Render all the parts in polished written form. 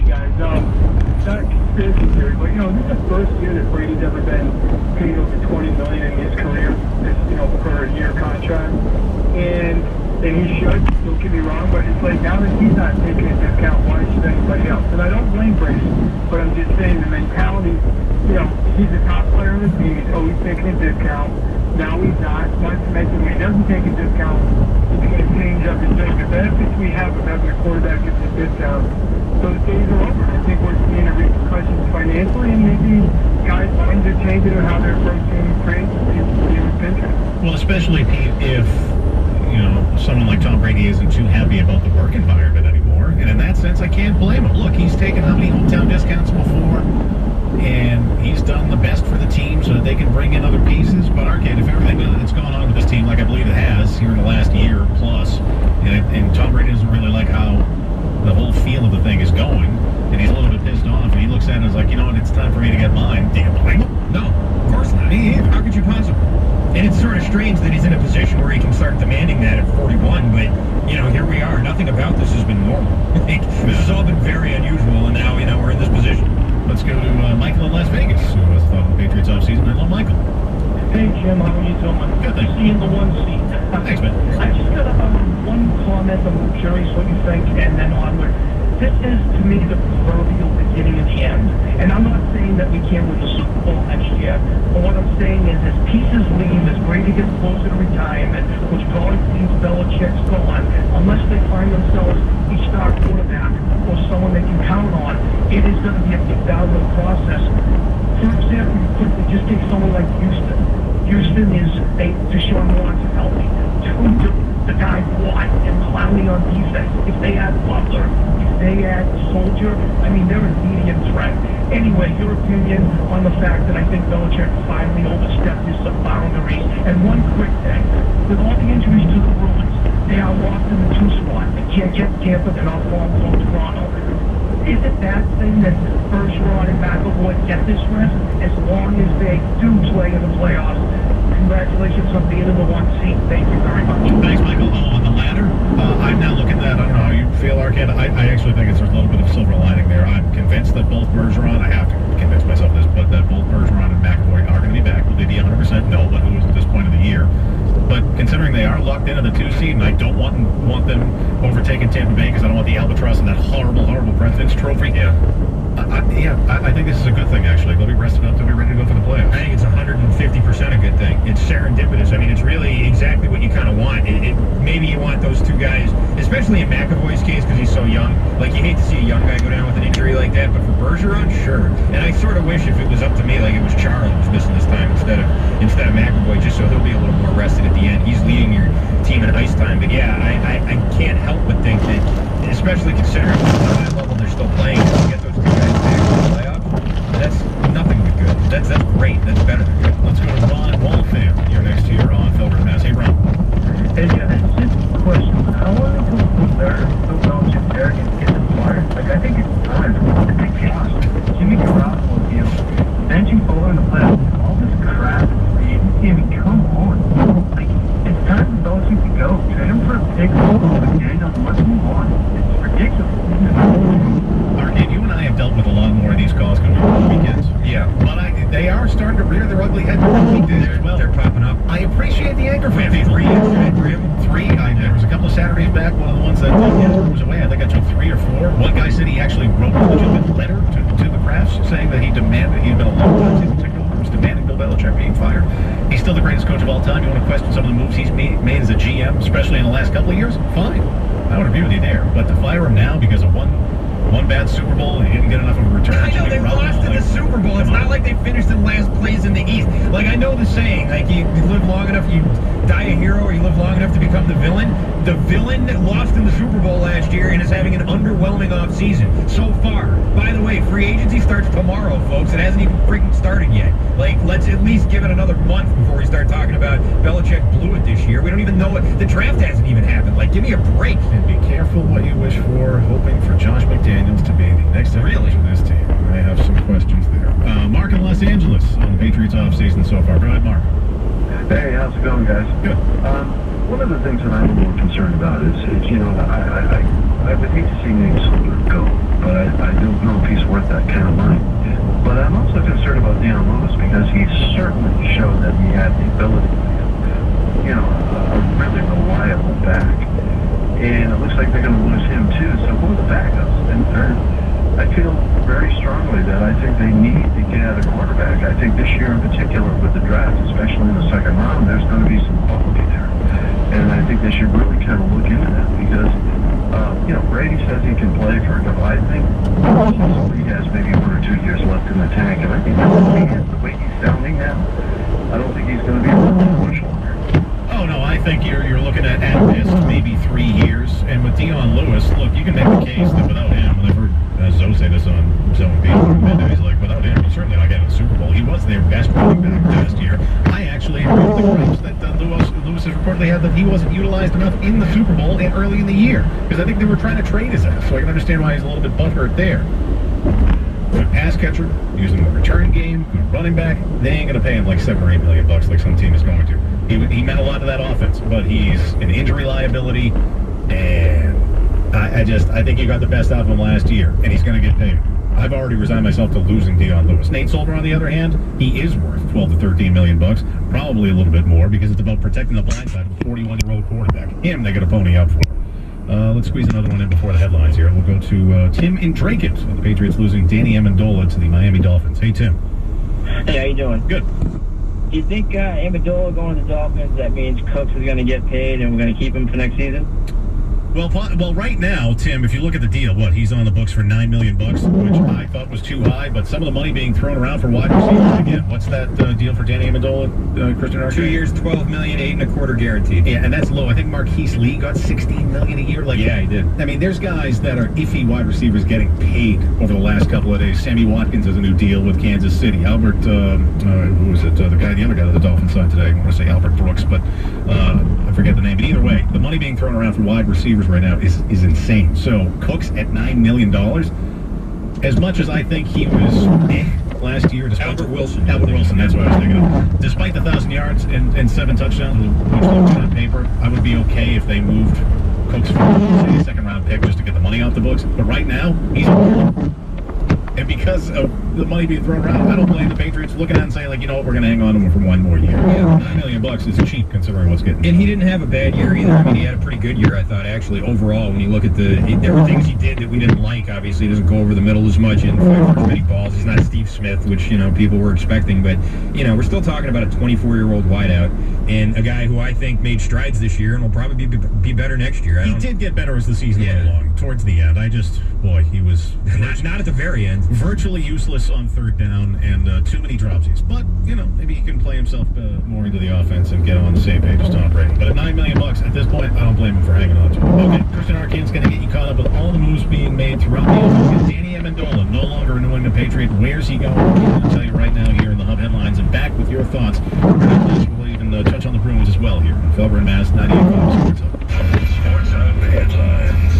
guys. Not conspiracy theory, but this is the first year that Brady's ever been paid over $20 million in his career, for a year contract. And he should, don't get me wrong, but it's like now that he's not taking a discount, why should anybody else? And I don't blame Brady, but I'm just saying the mentality, he's a top player on the team, he's always taking a discount. Now he's not to mention when he doesn't take a discount, he's going to change up his thing. The benefits we have of having a quarterback gets a discount, those days are over. I think we're seeing the repercussions financially, and maybe guys' minds are changing on how they're approaching trades with interest. Well, especially, Pete, if someone like Tom Brady isn't too happy about the work environment anymore. And in that sense, I can't blame him. Look, he's taken how many hometown discounts before, and he's done the best for the team so that they can bring in other pieces. But Arcade, if everything that's going on with this team, like I believe it has here in the last year plus, and Tom Brady doesn't really like how the whole feel of the thing is going, and he's a little bit pissed off, and he looks at it and is like, it's time for me to get mine. Do you blame him? No, of course not. How could you possibly? And it's sort of strange that he's in a position where he can start demanding that at 41, but, here we are. Nothing about this has been normal. This has all been very unusual, and now, we're in this position. Let's go to Michael in Las Vegas, who has thought of the Patriots offseason. Hello, Michael. Hey, Jim, how are you doing? Good, thanks. Seeing the one seat. Thanks, man. I just got one comment. I'm curious what you think, and then onward. This is, to me, the proverbial beginning of the end. And I'm not saying that we can't win the Super Bowl next year, but what I'm saying is as pieces leave, as Brady gets closer to retirement, which probably means Belichick's gone, unless they find themselves a star quarterback or someone they can count on, it is going to be a big downhill process. For example, you quickly just take someone like Houston. Houston is Deshaun Watson healthy. The guy Watt and Clowney on defense. If they add Butler, if they add Soldier, they're a medium threat. Anyway, your opinion on the fact that I think Belichick finally overstepped his boundaries. And one quick thing, with all the injuries to the Bruins, they are locked in the 2 spot. They can't get Tampa, they're not falling below Toronto. Is it that thing that Bergeron and McAvoy get this rest as long as they do play in the playoffs? Congratulations on being in the 1 seat. Thank you very much. Thanks, Michael. On the latter, I'm now looking at, I don't know how you feel, Arcade. I actually think there's a little bit of silver lining there. I'm convinced that both Bergeron, I have to convince myself of this, but that both Bergeron and McAvoy are going to be back. Will they be 100%? No, but who is at this point of the year? But considering they are locked into the 2 seed, and I don't want them overtaking Tampa Bay because I don't want the Albatross and that horrible, horrible President's Trophy. Yeah. I think this is a good thing, actually. They'll be rested up. They'll be ready to go for the playoffs. I think it's 150% a good thing. It's serendipitous. It's really exactly what you kind of want. Maybe you want those 2 guys, especially in McAvoy's case because he's so young. Like, you hate to see a young guy go down with an injury like that, but for Bergeron, sure. And I sort of wish if it was up to me, like it was Charlie who was missing this time instead of McAvoy, just so he'll be a little more rested at the end. He's leading your team in ice time. But yeah, I can't help but think that, especially considering the high level they're still playing, to get those 2 guys back in the playoffs, that's nothing but good. That's great. That's better than good. Let's go to Ron Waltham. You're next here on Filbert Mass. Hey, Ron. Hey, yeah, it's just a question. How long until Bill Belichick arrogance gets fired? I think it's time. It's a big chaos. Jimmy Garoppolo deal, benching Bowler in the playoffs, all this crap. Come on. It's time for Belichick to go. Trade him for a big role with Daniels. Let's move on. It's ridiculous. Arcade, you and I have dealt with a lot more of these calls because we were on weekends. Yeah. But they are starting to rear their ugly head this weekend as well. They're popping up. I appreciate the Anchor fans. 3 yesterday, 3 of them. 3. There was a couple of Saturdays back. One of the ones that was away. I think I took 3 or 4. One guy said he actually wrote a legitimate letter to the Crafts saying that he demanded, he'd been a long time in particular, was demanding Bill Belichick being fired. He's still the greatest coach of all time. You want to question some of the moves he's made as a GM, especially in the last couple of years? Fine. I would agree with you there. But to fire him now because of one bad Super Bowl and he didn't get enough of a return. I know they lost in the Super Bowl. It's not like they finished in last place in the East. Like, I know the saying, like, you live long enough, you die a hero, or you live long enough to become the villain. The villain lost in the Super Bowl last year and is having an underwhelming offseason so far. By the way, free agency starts tomorrow, folks. It hasn't even freaking started yet. Like, let's at least give it another month before we start talking about Belichick blew it this year. We don't even know what the draft hasn't even happened. Like, give me a break. And be careful what you wish for, hoping for Josh McDaniels to be the next head coach of this team. I have some questions there. Mark in Los Angeles on the Patriots offseason so far. Go ahead, Mark. Hey, how's it going, guys? Good. One of the things that I'm a little concerned about is I would hate to see Nate Solder go, but I do worth that kind of money. But I'm also concerned about Dion Lewis because he certainly showed that he had the ability to be, a really reliable back. And it looks like they're going to lose him too. So both backups. And third, I feel very strongly that I think they need to get a quarterback. I think this year in particular with the draft, especially in the second round, there's going to be some quality there. And I think they should really kind of look into that because, Brady says he can play for a couple. I think he has maybe 1 or 2 years left in the tank. And I think the way he's sounding now, I don't think he's going to be able to push longer. Oh, no, I think you're looking at best maybe 3 years. And with Dion Lewis, look, you can make the case that without him, and I've heard Zoe say this on Zone B, he's like, without him, he's certainly not getting the Super Bowl. He was their best running back last year. I actually agree with the gripes that Lewis has reportedly had that he wasn't utilized enough in the Super Bowl and early in the year. Because I think they were trying to trade his ass, so I can understand why he's a little bit butthurt there. Good pass catcher, using the return game, good running back, they ain't going to pay him like $7 or $8 million like some team is going to. He meant a lot to that offense, but he's an injury liability, and I think he got the best out of him last year, and he's going to get paid. I've already resigned myself to losing Dion Lewis. Nate Solder, on the other hand, he is worth $12 to $13 million, probably a little bit more, because it's about protecting the blind side of a 41-year-old quarterback. Him, they got to pony up for. Let's squeeze another one in before the headlines here. We'll go to Tim in Dracut. The Patriots losing Danny Amendola to the Miami Dolphins. Hey, Tim. Hey, how you doing? Good. Do you think Amendola going to the Dolphins, that means Cooks is going to get paid and we're going to keep him for next season? Well, right now, Tim, if you look at the deal, he's on the books for $9 million, which I thought was too high, but some of the money being thrown around for wide receivers, again, what's that deal for Danny Amendola, Christian Arcand? 2 years, $12 million, 8.25 guaranteed. Yeah, and that's low. I think Marquise Lee got $16 million a year. Yeah, he did. I mean, there's guys that are iffy wide receivers getting paid over the last couple of days. Sammy Watkins has a new deal with Kansas City. Albert, who was it? The other guy on the Dolphins side today. I want to say Albert Brooks, but I forget the name. But either way, the money being thrown around for wide receivers right now is insane. So Cooks at $9 million, as much as I think he was last year. Albert Wilson, that's what I was thinking of. Despite the 1,000 yards and 7 touchdowns, which looks on paper, I would be okay if they moved Cooks for a second-round pick just to get the money off the books. But right now, he's a and because of the money being thrown around, I don't blame the Patriots looking at it and saying, like, you know what, we're going to hang on to him for 1 more year. Yeah, $9 million is cheap considering what's getting. And he didn't have a bad year either. I mean, he had a pretty good year, I thought, actually, overall. When you look at there were things he did that we didn't like. Obviously, he doesn't go over the middle as much and fight for as many balls. He's not Steve Smith, which, people were expecting. But, we're still talking about a 24-year-old wideout and a guy who I think made strides this year and will probably be better next year. He did get better as the season went along. Towards the end, he was not at the very end. Virtually useless on third down and too many dropsies. But, maybe he can play himself more into the offense and get on the same page as Tom Brady. But at $9 million at this point, I don't blame him for hanging on to him. Okay, Christian Arcand's going to get you caught up with all the moves being made throughout the offseason. Danny Amendola, no longer a New England Patriot. Where's he going? I'll tell you right now here in the Hub Headlines, and back with your thoughts. We'll even touch on the Bruins as well here on Felber and Mass 98.5 Sports Hub. Sports Hub Headlines.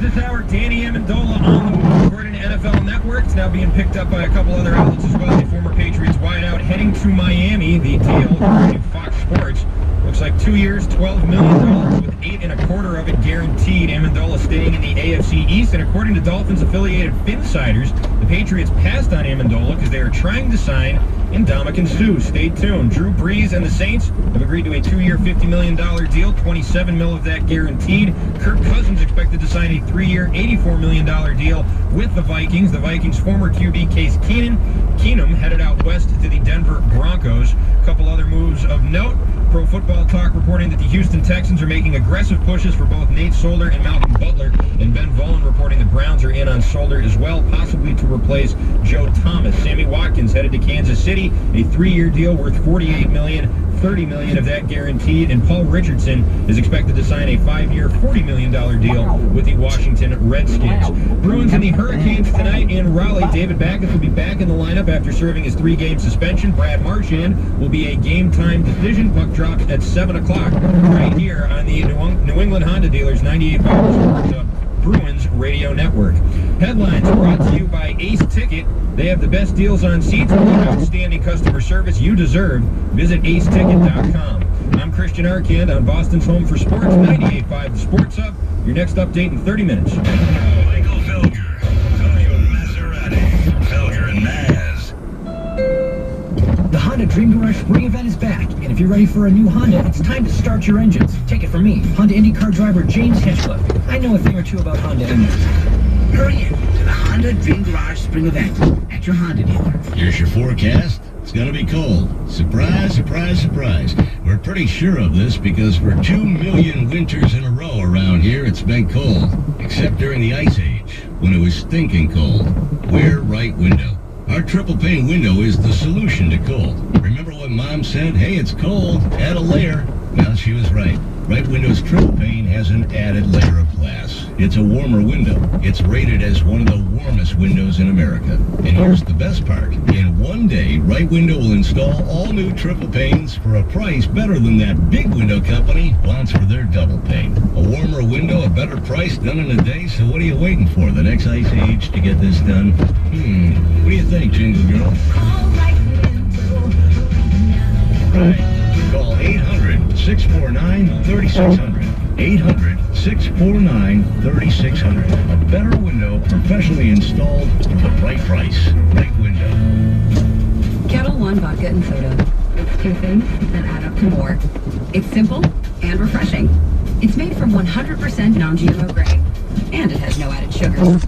This hour, Danny Amendola on the move, according to NFL Network. It's now being picked up by a couple other outlets as well. The former Patriots wideout heading to Miami. The deal, according to Fox Sports, looks like 2 years, $12 million with 8.25 of it guaranteed. Amendola staying in the AFC East, and according to Dolphins-affiliated Finsiders, the Patriots passed on Amendola because they are trying to sign Ndamukong Suh. Stay tuned. Drew Brees and the Saints have agreed to a 2-year, $50 million deal, $27 million of that guaranteed. Kirk Cousins expected to sign a 3-year, $84 million deal with the Vikings. The Vikings' former QB Case Keenum headed out west to the Denver Broncos. A couple other moves of note. Pro Football Talk reporting that the Houston Texans are making aggressive pushes for both Nate Solder and Malcolm Butler, and Ben Volin reporting the Browns are in on Solder as well, possibly to replace Joe Thomas. Sammy Watkins headed to Kansas City, a 3-year deal worth $48 million, $30 million of that guaranteed, and Paul Richardson is expected to sign a 5-year, $40 million deal with the Washington Redskins. Bruins and the Hurricanes tonight in Raleigh. David Backes will be back in the lineup after serving his 3-game suspension. Brad Marchand will be a game-time decision. Puck drop at 7 o'clock right here on the New England Honda Dealers 98.5 Sports Bruins Radio Network. Headlines brought to you by Ace Ticket. They have the best deals on seats and the outstanding customer service you deserve. Visit aceticket.com. I'm Christian Arcand on Boston's Home for Sports, 98.5 The Sports Hub. Your next update in 30 minutes. Michael Felger. If you're ready for a new Honda, it's time to start your engines. Take it from me, Honda IndyCar driver James Hinchcliffe. I know a thing or two about Honda engines. Hurry in to the Honda Dream Garage Spring Event at your Honda dealer. Here's your forecast. It's gonna be cold. Surprise, surprise, surprise. We're pretty sure of this because for 2 million winters in a row around here, it's been cold. Except during the Ice Age, when it was stinking cold. We're Right Window. Our triple pane window is the solution to cold. Remember what Mom said? Hey, it's cold. Add a layer. Well, she was right. Right Window's triple pane has an added layer of glass. It's a warmer window. It's rated as one of the warmest windows in America. And here's the best part. In one day, Right Window will install all new triple panes for a price better than that big window company wants for their double pane. A warmer window, a better price, done in a day. So what are you waiting for? The next Ice Age to get this done? What do you think, Jingle Girl? Right. Call 800-649-3600. 800-649-3600. A better window, professionally installed for the right price. Right Window. Kettle One Vodka and Soda. It's two things that add up to more. It's simple and refreshing. It's made from 100% non-GMO grain, and it has no added sugars.